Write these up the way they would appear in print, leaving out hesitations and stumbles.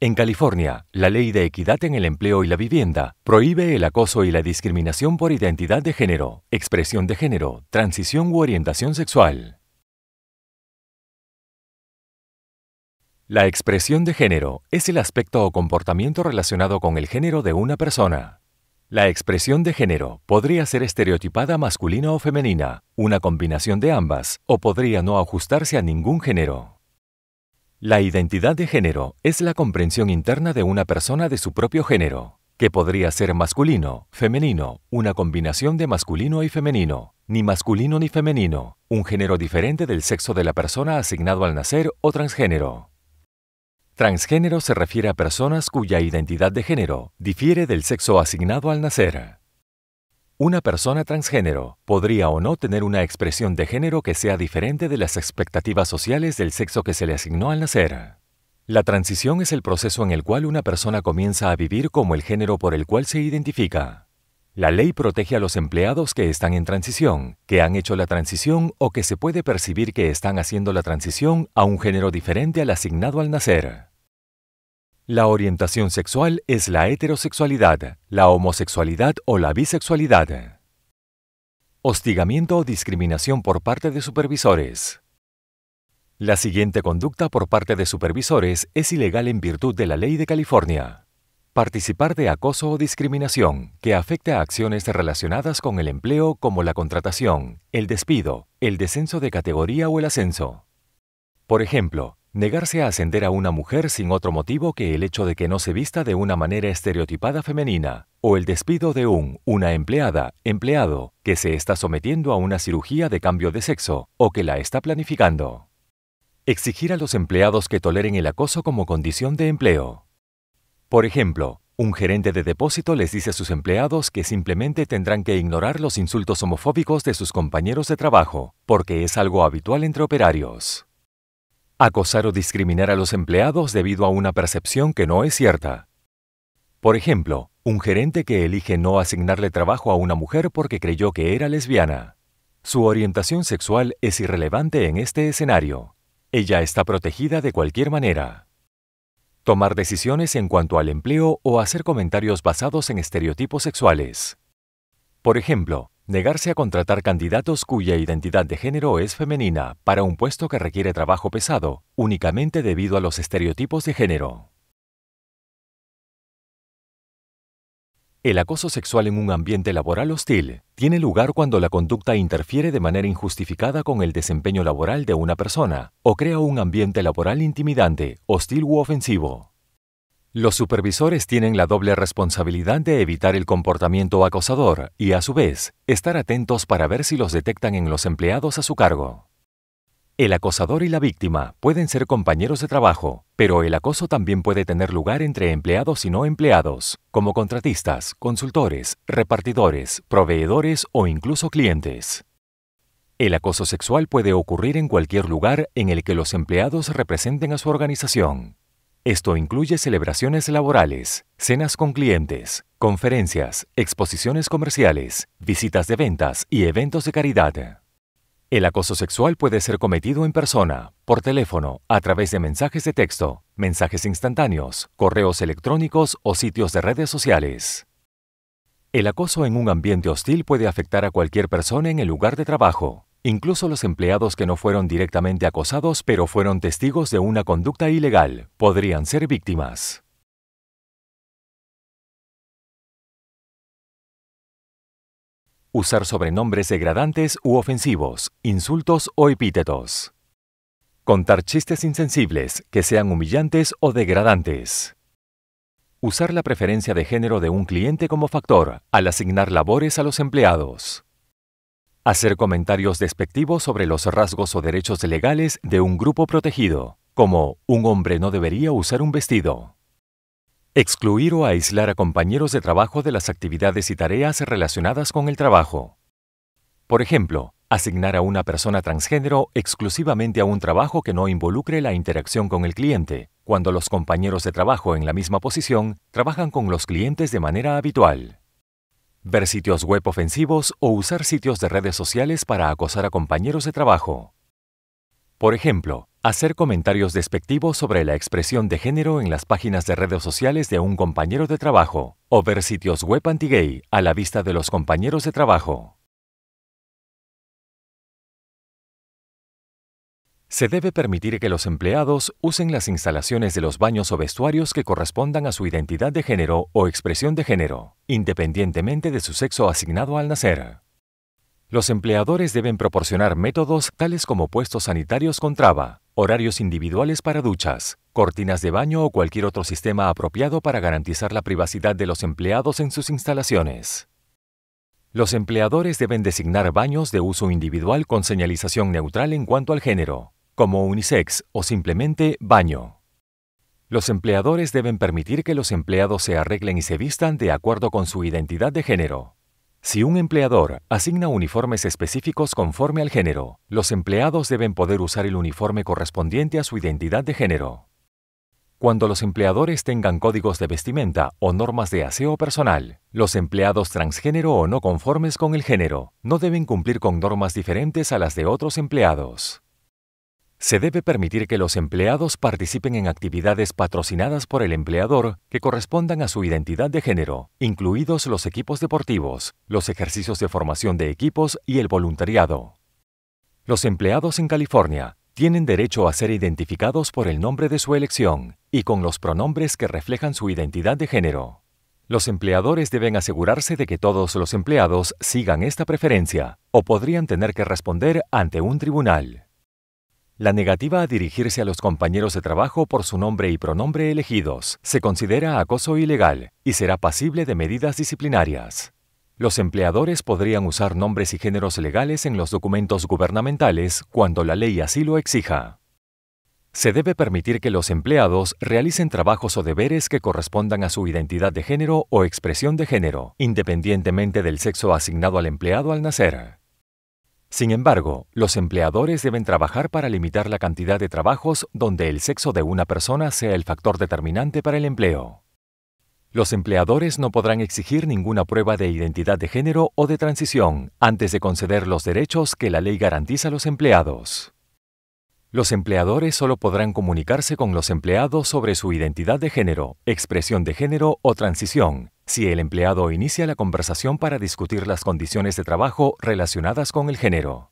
En California, la Ley de Equidad en el Empleo y la Vivienda prohíbe el acoso y la discriminación por identidad de género, expresión de género, transición u orientación sexual. La expresión de género es el aspecto o comportamiento relacionado con el género de una persona. La expresión de género podría ser estereotipada masculina o femenina, una combinación de ambas, o podría no ajustarse a ningún género. La identidad de género es la comprensión interna de una persona de su propio género, que podría ser masculino, femenino, una combinación de masculino y femenino, ni masculino ni femenino, un género diferente del sexo de la persona asignado al nacer o transgénero. Transgénero se refiere a personas cuya identidad de género difiere del sexo asignado al nacer. Una persona transgénero podría o no tener una expresión de género que sea diferente de las expectativas sociales del sexo que se le asignó al nacer. La transición es el proceso en el cual una persona comienza a vivir como el género por el cual se identifica. La ley protege a los empleados que están en transición, que han hecho la transición o que se puede percibir que están haciendo la transición a un género diferente al asignado al nacer. La orientación sexual es la heterosexualidad, la homosexualidad o la bisexualidad. Hostigamiento o discriminación por parte de supervisores. La siguiente conducta por parte de supervisores es ilegal en virtud de la Ley de California. Participar de acoso o discriminación que afecte a acciones relacionadas con el empleo como la contratación, el despido, el descenso de categoría o el ascenso. Por ejemplo, negarse a ascender a una mujer sin otro motivo que el hecho de que no se vista de una manera estereotipada femenina, o el despido de una empleada, empleado, que se está sometiendo a una cirugía de cambio de sexo o que la está planificando. Exigir a los empleados que toleren el acoso como condición de empleo. Por ejemplo, un gerente de depósito les dice a sus empleados que simplemente tendrán que ignorar los insultos homofóbicos de sus compañeros de trabajo, porque es algo habitual entre operarios. Acosar o discriminar a los empleados debido a una percepción que no es cierta. Por ejemplo, un gerente que elige no asignarle trabajo a una mujer porque creyó que era lesbiana. Su orientación sexual es irrelevante en este escenario. Ella está protegida de cualquier manera. Tomar decisiones en cuanto al empleo o hacer comentarios basados en estereotipos sexuales. Por ejemplo, negarse a contratar candidatos cuya identidad de género es femenina para un puesto que requiere trabajo pesado, únicamente debido a los estereotipos de género. El acoso sexual en un ambiente laboral hostil tiene lugar cuando la conducta interfiere de manera injustificada con el desempeño laboral de una persona o crea un ambiente laboral intimidante, hostil u ofensivo. Los supervisores tienen la doble responsabilidad de evitar el comportamiento acosador y, a su vez, estar atentos para ver si los detectan en los empleados a su cargo. El acosador y la víctima pueden ser compañeros de trabajo, pero el acoso también puede tener lugar entre empleados y no empleados, como contratistas, consultores, repartidores, proveedores o incluso clientes. El acoso sexual puede ocurrir en cualquier lugar en el que los empleados representen a su organización. Esto incluye celebraciones laborales, cenas con clientes, conferencias, exposiciones comerciales, visitas de ventas y eventos de caridad. El acoso sexual puede ser cometido en persona, por teléfono, a través de mensajes de texto, mensajes instantáneos, correos electrónicos o sitios de redes sociales. El acoso en un ambiente hostil puede afectar a cualquier persona en el lugar de trabajo, incluso los empleados que no fueron directamente acosados pero fueron testigos de una conducta ilegal, podrían ser víctimas. Usar sobrenombres degradantes u ofensivos, insultos o epítetos. Contar chistes insensibles que sean humillantes o degradantes. Usar la preferencia de género de un cliente como factor al asignar labores a los empleados. Hacer comentarios despectivos sobre los rasgos o derechos legales de un grupo protegido, como un hombre no debería usar un vestido. Excluir o aislar a compañeros de trabajo de las actividades y tareas relacionadas con el trabajo. Por ejemplo, asignar a una persona transgénero exclusivamente a un trabajo que no involucre la interacción con el cliente, cuando los compañeros de trabajo en la misma posición trabajan con los clientes de manera habitual. Ver sitios web ofensivos o usar sitios de redes sociales para acosar a compañeros de trabajo. Por ejemplo, Hacer comentarios despectivos sobre la expresión de género en las páginas de redes sociales de un compañero de trabajo o ver sitios web anti-gay a la vista de los compañeros de trabajo. Se debe permitir que los empleados usen las instalaciones de los baños o vestuarios que correspondan a su identidad de género o expresión de género, independientemente de su sexo asignado al nacer. Los empleadores deben proporcionar métodos tales como puestos sanitarios con traba, horarios individuales para duchas, cortinas de baño o cualquier otro sistema apropiado para garantizar la privacidad de los empleados en sus instalaciones. Los empleadores deben designar baños de uso individual con señalización neutral en cuanto al género, como unisex o simplemente baño. Los empleadores deben permitir que los empleados se arreglen y se vistan de acuerdo con su identidad de género. Si un empleador asigna uniformes específicos conforme al género, los empleados deben poder usar el uniforme correspondiente a su identidad de género. Cuando los empleadores tengan códigos de vestimenta o normas de aseo personal, los empleados transgénero o no conformes con el género no deben cumplir con normas diferentes a las de otros empleados. Se debe permitir que los empleados participen en actividades patrocinadas por el empleador que correspondan a su identidad de género, incluidos los equipos deportivos, los ejercicios de formación de equipos y el voluntariado. Los empleados en California tienen derecho a ser identificados por el nombre de su elección y con los pronombres que reflejan su identidad de género. Los empleadores deben asegurarse de que todos los empleados sigan esta preferencia o podrían tener que responder ante un tribunal. La negativa a dirigirse a los compañeros de trabajo por su nombre y pronombre elegidos se considera acoso ilegal y será pasible de medidas disciplinarias. Los empleadores podrían usar nombres y géneros legales en los documentos gubernamentales cuando la ley así lo exija. Se debe permitir que los empleados realicen trabajos o deberes que correspondan a su identidad de género o expresión de género, independientemente del sexo asignado al empleado al nacer. Sin embargo, los empleadores deben trabajar para limitar la cantidad de trabajos donde el sexo de una persona sea el factor determinante para el empleo. Los empleadores no podrán exigir ninguna prueba de identidad de género o de transición antes de conceder los derechos que la ley garantiza a los empleados. Los empleadores solo podrán comunicarse con los empleados sobre su identidad de género, expresión de género o transición, si el empleado inicia la conversación para discutir las condiciones de trabajo relacionadas con el género.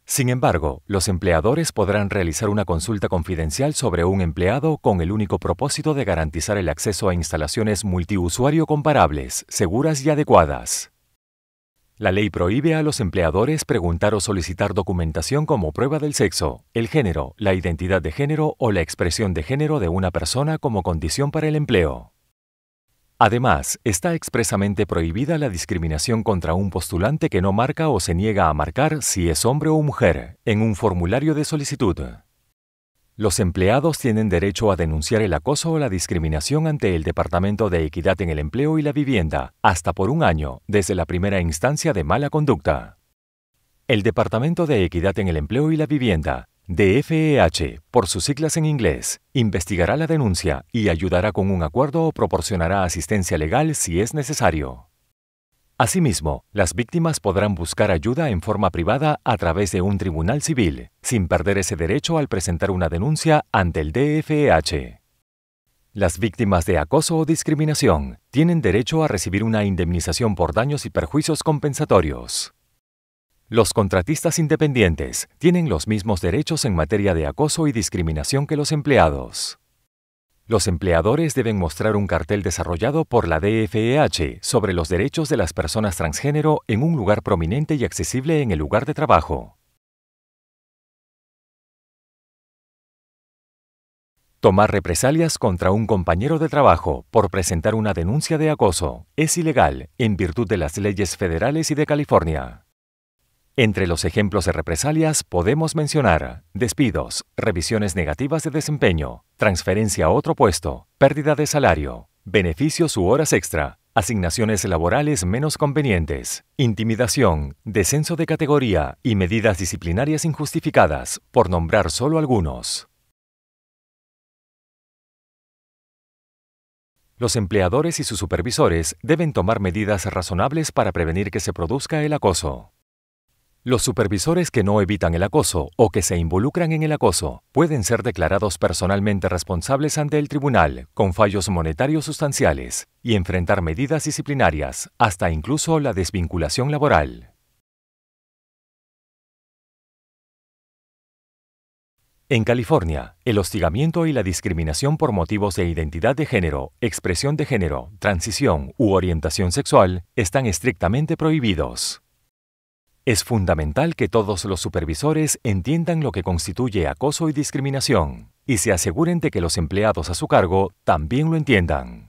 Sin embargo, los empleadores podrán realizar una consulta confidencial sobre un empleado con el único propósito de garantizar el acceso a instalaciones multiusuario comparables, seguras y adecuadas. La ley prohíbe a los empleadores preguntar o solicitar documentación como prueba del sexo, el género, la identidad de género o la expresión de género de una persona como condición para el empleo. Además, está expresamente prohibida la discriminación contra un postulante que no marca o se niega a marcar si es hombre o mujer en un formulario de solicitud. Los empleados tienen derecho a denunciar el acoso o la discriminación ante el Departamento de Equidad en el Empleo y la Vivienda, hasta por un año, desde la primera instancia de mala conducta. El Departamento de Equidad en el Empleo y la Vivienda, DFEH, por sus siglas en inglés, investigará la denuncia y ayudará con un acuerdo o proporcionará asistencia legal si es necesario. Asimismo, las víctimas podrán buscar ayuda en forma privada a través de un tribunal civil, sin perder ese derecho al presentar una denuncia ante el DFEH. Las víctimas de acoso o discriminación tienen derecho a recibir una indemnización por daños y perjuicios compensatorios. Los contratistas independientes tienen los mismos derechos en materia de acoso y discriminación que los empleados. Los empleadores deben mostrar un cartel desarrollado por la DFEH sobre los derechos de las personas transgénero en un lugar prominente y accesible en el lugar de trabajo. Tomar represalias contra un compañero de trabajo por presentar una denuncia de acoso es ilegal en virtud de las leyes federales y de California. Entre los ejemplos de represalias podemos mencionar despidos, revisiones negativas de desempeño, transferencia a otro puesto, pérdida de salario, beneficios u horas extra, asignaciones laborales menos convenientes, intimidación, descenso de categoría y medidas disciplinarias injustificadas, por nombrar solo algunos. Los empleadores y sus supervisores deben tomar medidas razonables para prevenir que se produzca el acoso. Los supervisores que no evitan el acoso o que se involucran en el acoso pueden ser declarados personalmente responsables ante el tribunal con fallos monetarios sustanciales y enfrentar medidas disciplinarias, hasta incluso la desvinculación laboral. En California, el hostigamiento y la discriminación por motivos de identidad de género, expresión de género, transición u orientación sexual están estrictamente prohibidos. Es fundamental que todos los supervisores entiendan lo que constituye acoso y discriminación y se aseguren de que los empleados a su cargo también lo entiendan.